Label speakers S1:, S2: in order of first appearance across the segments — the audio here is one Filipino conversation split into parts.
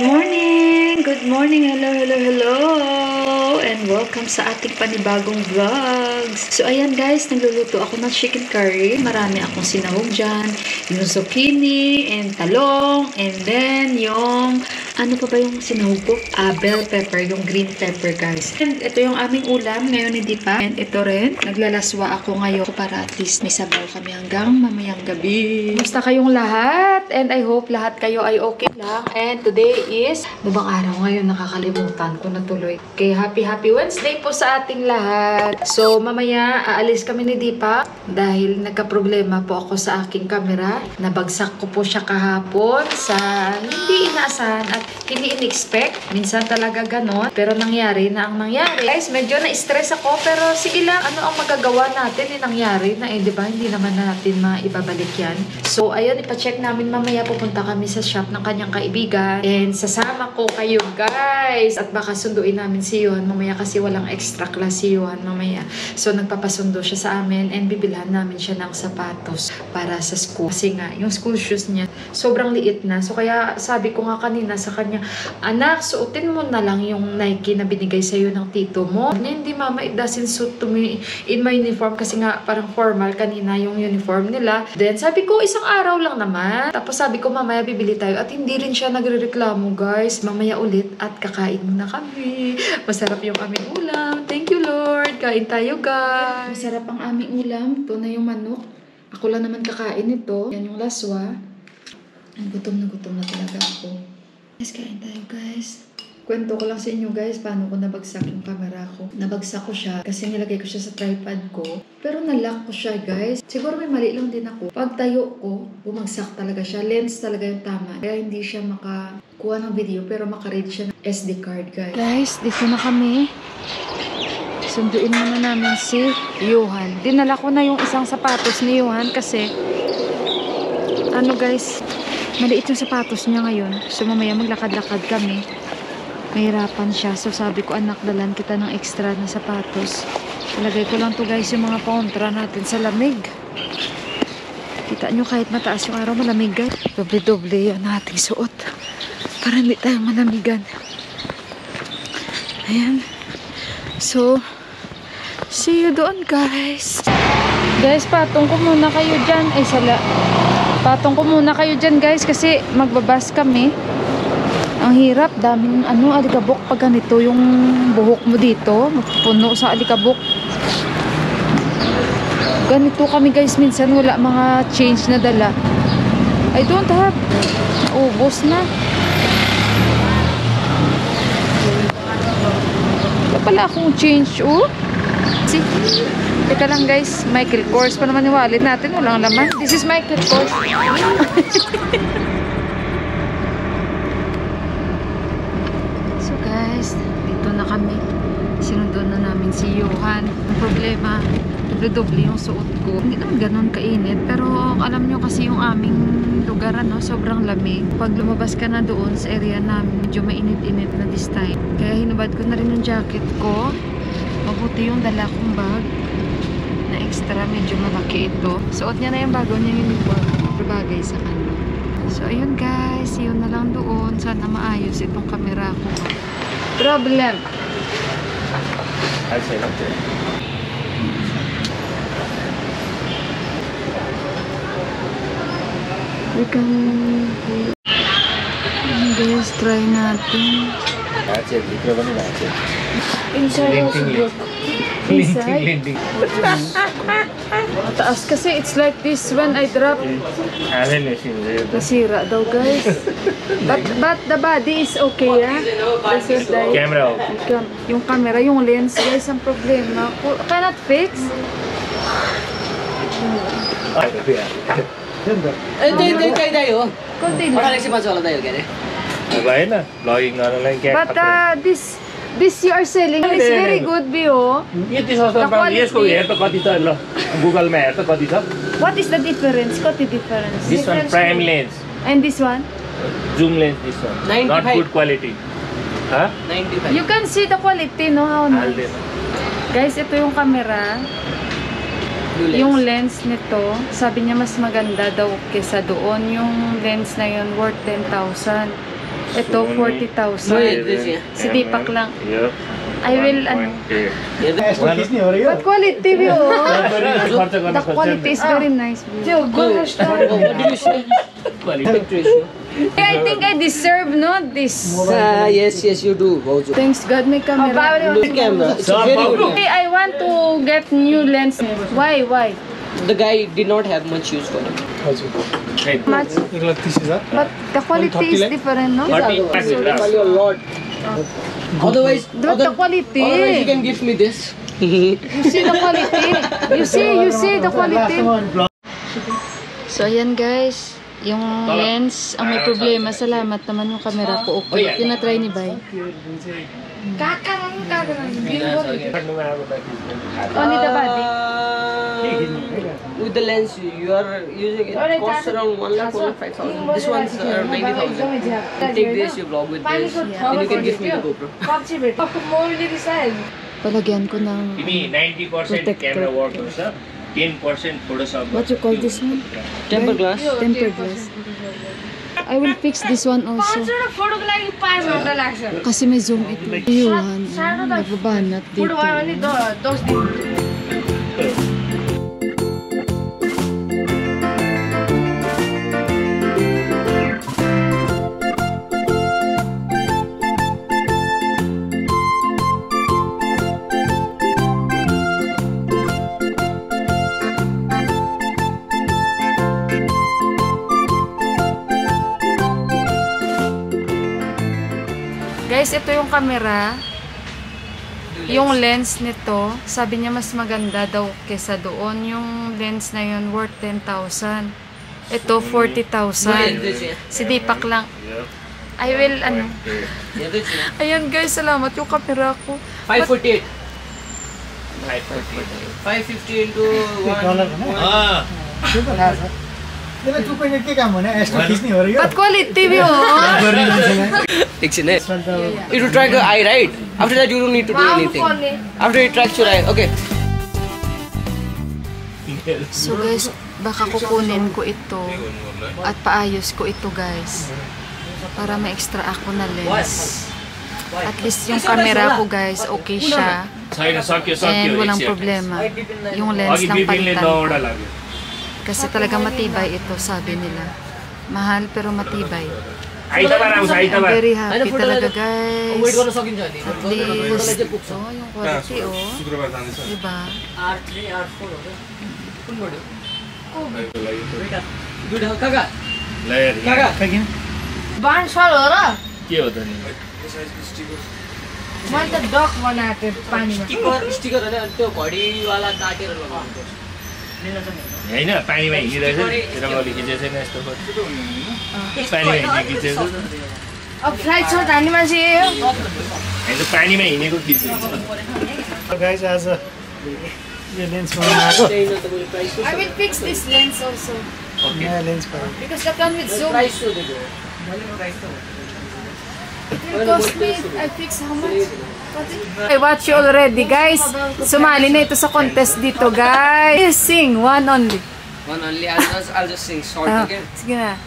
S1: Good morning! Hello! And welcome sa ating panibagong vlogs. So, ayan guys, nagluluto ako ng chicken curry. Marami akong sinahog dyan. Yung zucchini, and talong, and then yung, ano pa ba yung sinahog ko? Bell pepper, yung green pepper guys. And ito yung aming ulam, ngayon hindi pa. And ito rin, naglalaswa ako ngayon para at least may sabaw kami hanggang mamayang gabi. Basta kayong lahat, and I hope lahat kayo ay okay lang. And today is, bang araw ngayon, nakakalimutan ko na tuloy. Okay, happy Wednesday po sa ating lahat. So, mamaya, aalis kami ni Deepak dahil nagka-problema po ako sa aking camera. Nabagsak ko po siya kahapon sa hindi inaasahan at hindi in-expect. Minsan talaga ganon. Pero nangyari na ang nangyari. Guys, medyo na-stress ako pero sige lang, ano ang magagawa natin nangyari na diba, hindi naman natin maibabalik yan. So, ayun, ipacheck namin mamaya. Pupunta kami sa shop ng kanyang kaibigan and sasama ko kayo guys at baka sunduin namin si Yon mamaya kasi walang extra class si Yon mamaya. So nagpapasundo siya sa amin and bibilhan namin siya ng sapatos para sa school kasi nga yung school shoes niya sobrang liit na. So kaya sabi ko nga kanina sa kanya, anak, suotin mo na lang yung Nike na binigay sa'yo ng tito mo. Hindi mama, it doesn't suit to me in my uniform kasi nga parang formal kanina yung uniform nila. Then sabi ko isang araw lang naman. Tapos sabi ko mamaya bibili tayo at hindi rin siya nagrereklamo guys. Mamaya ulit at kakain muna kami. Masarap yung aming ulam. Thank you Lord. Kain tayo guys. Masarap ang aming ulam. Ito na yung manok. Ako lang naman kakain ito. Yan yung laswa. Gutom na talaga ako. Guys, kain tayo guys. Kwento ko lang sa inyo guys paano ko nabagsak yung camera ko. Nabagsak ko siya kasi nilagay ko siya sa tripod ko. Pero nalock ko siya guys. Siguro may mali lang din ako. Pag tayo ko, bumagsak talaga siya. Lens talaga yung tama. Kaya hindi siya makakuha ng video pero makaread siya ng SD card guys. Guys, dito na kami. Sunduin muna namin si Johan. Dinala ko na yung isang sapatos ni Johan kasi ano guys, maliit yung sapatos niya ngayon. So mamaya maglakad-lakad kami. Mahirapan siya. So sabi ko, anak, dalan kita ng extra na sapatos. Ilagay ko lang to guys yung mga kontra natin sa lamig. Kita nyo kahit mataas yung araw, malamig guys. Doble-doble yan ating suot. Para hindi tayo malamigan. Ayan. So, see you doon guys. Guys, patong ko muna kayo dyan. Ay, sala. Patong ko muna kayo dyan guys kasi magbabas kami. Ang hirap, daming alikabok pag ganito yung buhok mo dito, magpuno sa alikabok. Ganito kami guys, minsan wala mga change na dala. I don't have. Naubos na. Wala pala akong change, oh. See? Teka lang guys, Michael Kors pa naman yung wallet natin, walang laman. This is Michael Kors. Dito na kami. Sinundo na namin si Johan. Ang problema, doble-doble yung suot ko. Hindi naman ganun kainit. Pero alam nyo kasi yung aming lugar, sobrang lamig. Pag lumabas ka na doon sa area namin, medyo mainit-init na this time. Kaya hinubad ko na rin yung jacket ko. Mabuti yung dala kong bag na extra. Medyo malaki ito. Suot niya na yung bago niya uniform. Bagay sa kanya. So, ayun guys. Yun na lang doon. Sana maayos itong camera ko. Problem.
S2: I'll say that too.
S1: We can guys, try natin.
S2: That's it. That's it.
S1: Inside also good. Inside? Mataas kasi it's like this when I drop. Nasira daw guys. But the body is okay, yeah? This is like
S2: Camera okay.
S1: Yung camera, yung lens guys, ang problema. Cannot fix? But this you are selling is very good view. What is the difference?
S2: This one prime lens.
S1: And this one?
S2: Zoom lens, this one. 95. Not good quality. Huh? 95.
S1: You can see the quality, no? How nice. Guys, ito yung camera. Yung lens nito, sabi niya mas maganda daw kesa doon. Yung lens na yun worth 10,000. Ito, 40,000. Si Deepak lang.
S2: Yep.
S1: I will, But quality view. The quality is very nice.
S3: What did you say?
S1: I think I deserve, no, this.
S3: Yes, you do.
S1: Thanks God, may camera.
S3: Good camera. It's a very good.
S1: I want to get new lens. Why?
S3: The guy did not have much use for it.
S1: Much? But the quality is different, no?
S3: A lot. Otherwise,
S1: The quality.
S3: otherwise you can give me this.
S1: You see the quality. You see the quality. So ayan guys, yung lens ang may problema. Salamat naman yung camera ko. Okay, tinatry ni Bay. Only the body.
S3: With the lens you are using, it costs around 1,05,000. This one's around 90,000. You take this, you vlog with this, then you can give me the GoPro.
S1: Palagyan ko ng
S2: 90% camera work, 10% Photoshop.
S1: what you call this one?
S3: Tempered glass.
S1: Tempered glass. I will fix this one also. Kasi may zoom ito. Iyuhan. Nagbabanat dito. Guys, ito yung camera. Yung lens nito, sabi niya mas maganda daw kesa doon. Yung lens na yun worth 10,000. Ito 40,000. Si Deepak lang. I will Ayan guys, salamat yung camera ko.
S3: 548. 550 into 1.
S1: But quality view.
S3: It will track your eye, right? After that, you don't need to do anything. After it tracks your eye, okay.
S1: So guys, baka kukunin ko ito at paayos ko ito guys. Para may extra ako na lens. At least yung camera ko guys, okay siya. And walang problema. Yung lens lang palitan ko. Kasi talaga matibay ito, sabi nila. Mahal pero matibay. I'm very happy talaga guys. At least ito, yung quality Diba?
S2: होइन पानीमा हिँडिरहेछ रङ्गोली खिचेको छैन यस्तो पानीमा हिँडेको खिचेको पानीमा हिँडेको खिच्दैछ
S4: guys, as a lens
S1: I will fix this lens also.
S4: lens
S1: Because that one with zoom. It will cost me, I fix how much? I watch you already guys. Sumali na ito sa contest dito guys. Sing, one only.
S3: One only, I'll just sing short, okay?
S1: Sige na.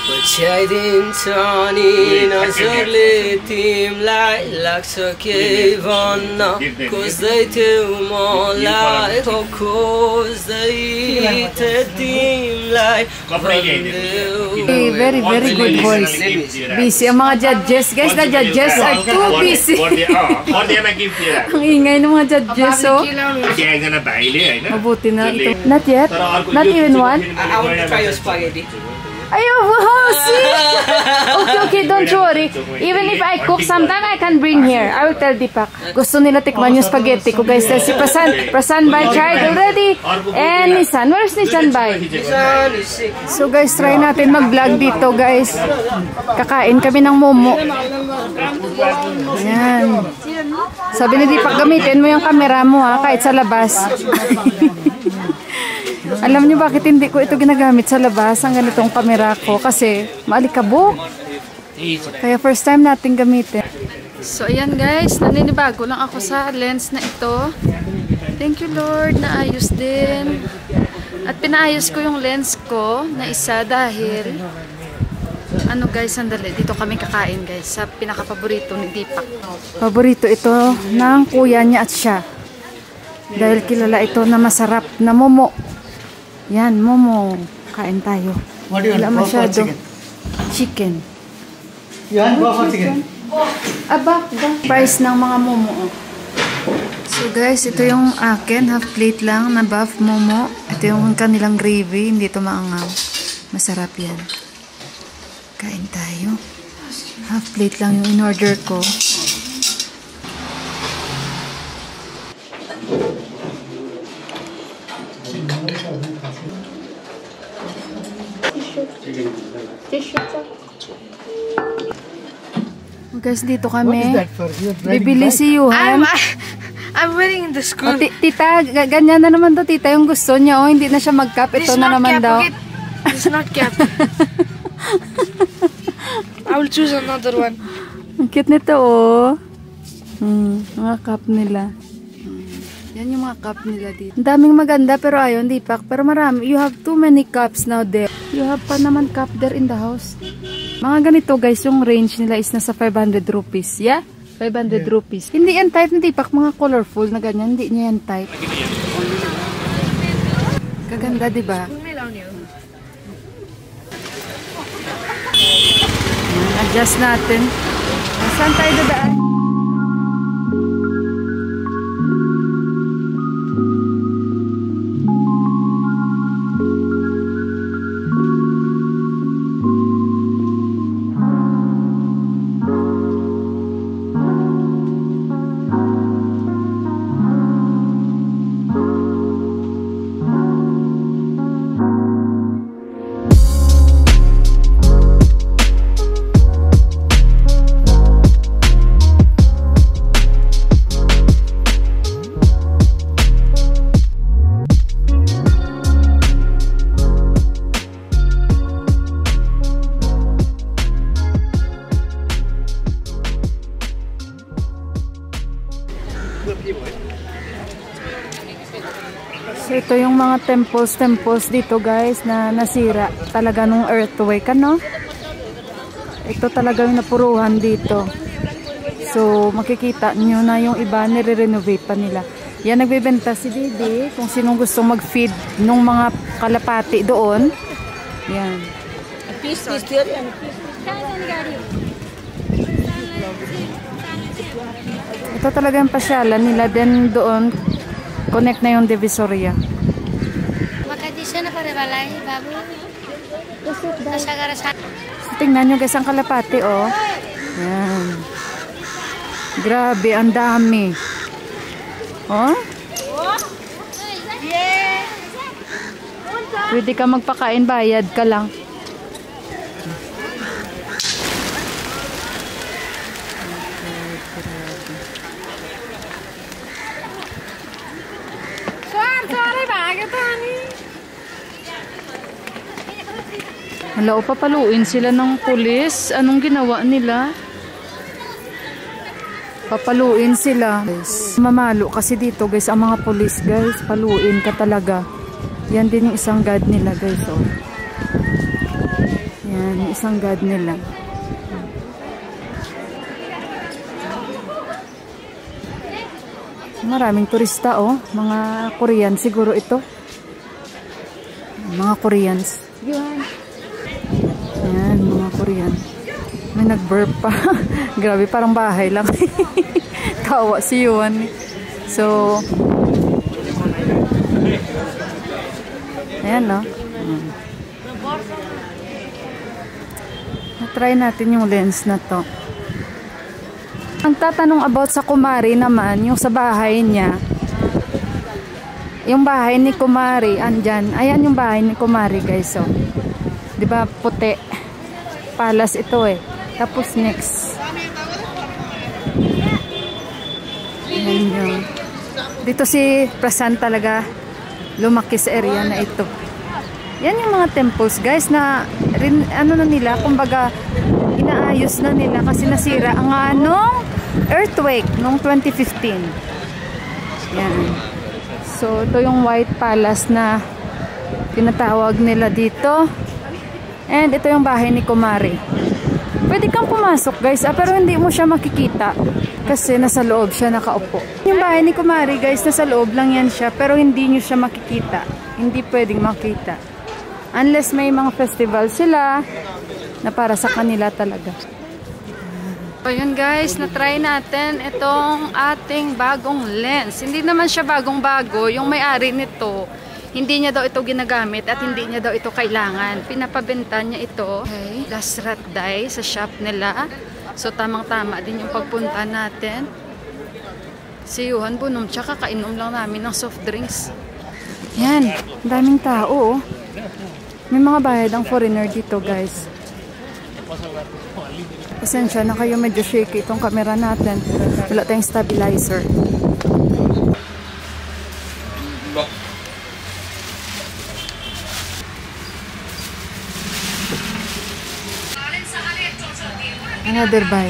S3: बचाइदिन्छ नि नजरले तिमलाई लाग्छ के भन्न खोज्दै थियौ मलाई खोज्दै थिए तिमलाई
S1: Very good voice. Busy ang mga judges guys. The judges are too busy. Ang ingay ng mga judges Mabuti na ito. Not yet? Not even one?
S3: I want to try your spaghetti.
S1: Ayaw, see? Okay, don't worry. Even if I cook sometime, I can bring here. I will tell Deepak. Gusto nila tikman yung spaghetti ko, guys. Si Prasan Bay tried already. And Nissan. Where's Nissan Bay? So, guys, try natin mag-vlog dito, guys. Kakain kami ng momo. Ayan. Sabi ni Deepak, gamitin mo yung camera mo, ha, kahit sa labas. Alam niyo bakit hindi ko ito ginagamit sa labas, ang ganitong camera ko? Kasi maalikabok. Kaya first time natin gamitin. So, ayan guys, naninibago lang ako sa lens na ito. Thank you Lord, naayos din. At pinaayos ko yung lens ko na isa dahil ano guys, sandali, dito kami kakain guys sa pinaka-paborito ni Deepak. Paborito ito ng kuya niya at siya. Dahil kilala ito na masarap na momo. Yan, momo. Kain tayo.
S4: What do you
S1: Wala
S4: want? Pork or
S1: masyado.
S4: chicken?
S1: Chicken.
S4: You want pork or chicken?
S1: Aba, price ng mga momo. So guys, ito yung akin, half plate lang na buff momo. Ito yung kanilang gravy, hindi ito maangaw. Masarap yan. Kain tayo. Half plate lang yung in-order ko. Guys, dito
S4: What is
S1: kami.
S4: that for? You're riding
S1: Bibili
S4: bike?
S1: si Yuhan.
S5: I'm wearing in the school.
S1: Tita, ganyan na naman to tita yung gusto niya. Oh, hindi na siya mag-cap. Ito na naman daw.
S5: It's not cap. I will choose another one.
S1: Ang cute nito, oh. Mga cup nila. Yan yung mga cup nila dito. Ang daming maganda, pero ayaw, Deepak. Pero marami. You have too many cups now there. You have pa naman cup there in the house. Mga ganito, guys, yung range nila is nasa 500 rupees. Yeah? 500 rupees. Hindi yan type na Deepak. Mga colorful na ganyan. Hindi niya yan type. Kaganda, diba? Adjust natin. Saan tayo dadaan? So ito yung mga temples dito guys na nasira talaga nung earthquake, ano? Ito talaga yung napuruhan dito. So makikita nyo na yung iba nire-renovate pa nila. Yan, nagbebenta si Didi kung sinong gusto mag-feed nung mga kalapati doon. Yan. Ito talaga yung pasyalan nila. Then doon connect na yung Divisoria. So, tingnan nyo guys ang kalapati, oh. Yan. Grabe, ang dami. Oh? Pwede ka magpakain, bayad ka lang. Hala, o papaluin sila ng pulis. Anong ginawa nila? Papaluin sila. Guys, mamalo kasi dito guys ang mga pulis guys. Paluin ka talaga. Yan din yung isang god nila guys. Oh. Yan, yung isang god nila. Maraming turista, oh. Mga Korean siguro ito. Mga Koreans. Yan, mga Korean. May nag-burp pa. Grabe, parang bahay lang. Tawa si Yuan. So, ayan, no? Na-try natin yung lens na to. Ang tatanong about sa kumari naman, yung sa bahay niya. Yung bahay ni kumari, andyan. Ayan yung bahay ni kumari, guys. So, diba, puti. Palace ito eh. Tapos next. Ayan yun. Dito si Prasan talaga lumaki sa area na ito. Yan yung mga temples, guys, na rin, ano na nila, kumbaga, inaayos na nila kasi nasira ang anong earthquake noong 2015. Yan. So, ito yung White Palace na tinatawag nila dito. And ito yung bahay ni Kumari. Pwede kang pumasok guys, pero hindi mo siya makikita kasi nasa loob siya nakaupo. Yung bahay ni Kumari guys, nasa loob lang yan siya, pero hindi nyo siya makikita. Hindi pwedeng makita. Unless may mga festival sila na para sa kanila talaga. So yun guys, na-try natin itong ating bagong lens. Hindi naman siya bagong-bago. Yung may-ari nito, hindi niya daw ito ginagamit at hindi niya daw ito kailangan. Pinapabenta niya ito. Okay. Dasrat Dye sa shop nila. So tamang-tama din yung pagpunta natin. Si Yuhan Bunom, tsaka kainom lang namin ng soft drinks. Yan, daming tao. May mga bayad ang foreigner dito guys. Pasensya na kayo, medyo shaky itong camera natin. Wala tayong stabilizer. Another buy.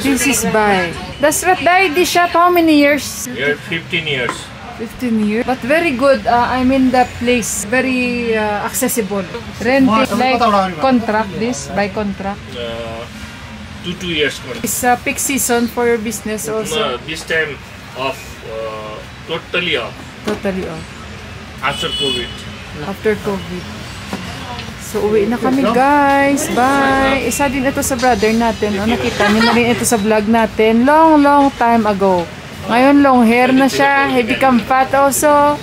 S1: This is buy. Dasrat Dye, this shop, how many years?
S2: Here 15 years.
S1: 15 years. But very good. I mean the place. Very accessible. Renting like contract this, by contract.
S2: 2 years.
S1: It's a peak season for your business also.
S2: This time off, totally off.
S1: Totally off.
S2: After COVID.
S1: After COVID. So, uwi na kami guys. Bye! Isa din ito sa brother natin. O, nakita niyo na rin ito sa vlog natin. Long time ago. Ngayon, long hair na siya. He become fat also.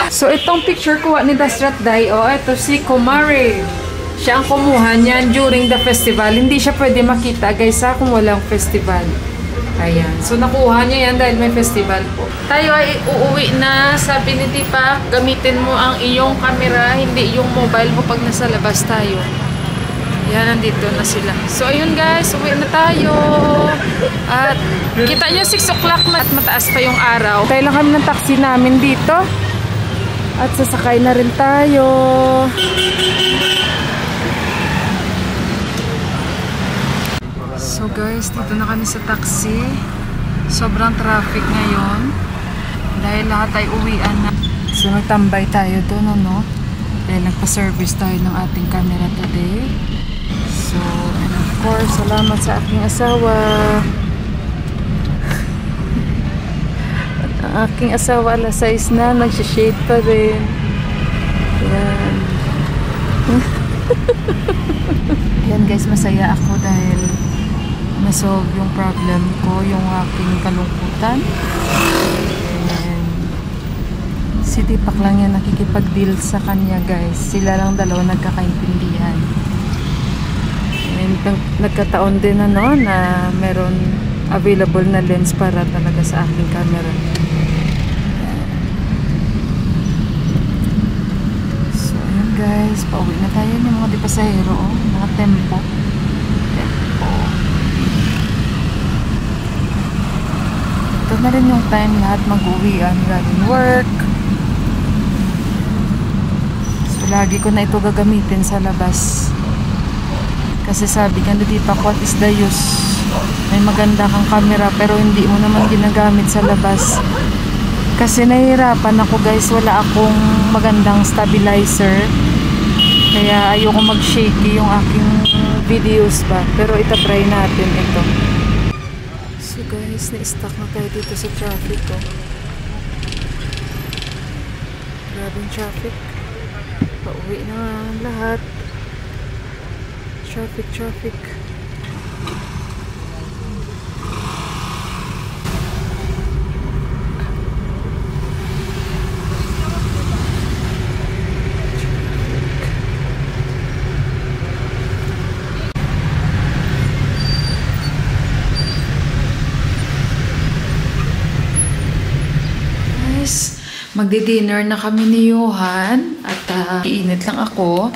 S1: So, itong picture kuha ni Dasrat Dye. O, ito si Kumari. Siya ang kumuha niyan during the festival. Hindi siya pwede makita guys kung walang festival. Ayan. So, nakuha niya yan dahil may festival po. Tayo ay uuwi na. Sabi ni Tipa, gamitin mo ang iyong camera, hindi yung mobile mo pag nasa labas tayo. Yan, nandito na sila. So, ayun guys, uwi na tayo. At kita nyo 6 o'clock na at mataas pa yung araw. Tayo lang kami ng taxi namin dito. At sasakay na rin tayo. So guys, dito na kami sa taxi. Sobrang traffic ngayon. Dahil lahat ay uwian na. So nagtambay tayo doon, no? Dahil nagpa-service tayo ng ating camera today. So, and of course, salamat sa aking asawa. At ang aking asawa alas 6 na, nagsishade pa rin. Yan. Yan guys, masaya ako dahil na-solve yung problem ko, yung aking kalungkutan. And si Tipak lang yan nakikipag-deal sa kanya guys. Sila lang dalawa nagkakaintindihan. And nagkataon din na meron available na lens para talaga sa aking camera. So yun guys, pauwi na tayo ng mga di pasahero, mga tempo. Ito na rin yung time lahat mag-uwian galing work. So lagi ko na ito gagamitin sa labas. Kasi sabi nga na Tipa, what is the use? May maganda kang camera pero hindi mo naman ginagamit sa labas. Kasi nahihirapan ako guys, wala akong magandang stabilizer. Kaya ayoko mag-shaky yung aking videos ba. Pero itatry natin ito. So guys, na-stuck na tayo dito sa traffic ko. Grabing traffic. Pauwi na lahat. Traffic. Magdi-dinner na kami ni Johan at iinit lang ako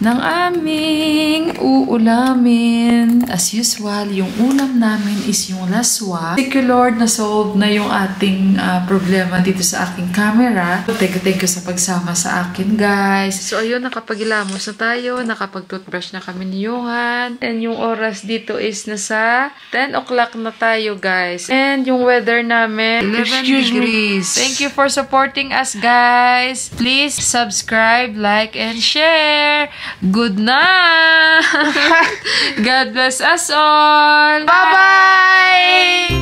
S1: ng aming uulamin. As usual, yung ulam namin is yung laswa. Thank you Lord, na-solve na yung ating problema dito sa aking camera. Thank you sa pagsama sa akin, guys. So ayun, nakapag-ilamos na tayo, nakapag-toothbrush na kami ni Johan. And yung oras dito is nasa 10 o'clock na tayo, guys. And yung weather namin, 11 degrees. Thank you for supporting us, guys. Please subscribe, like, and share. Good night! God bless us all! Bye-bye!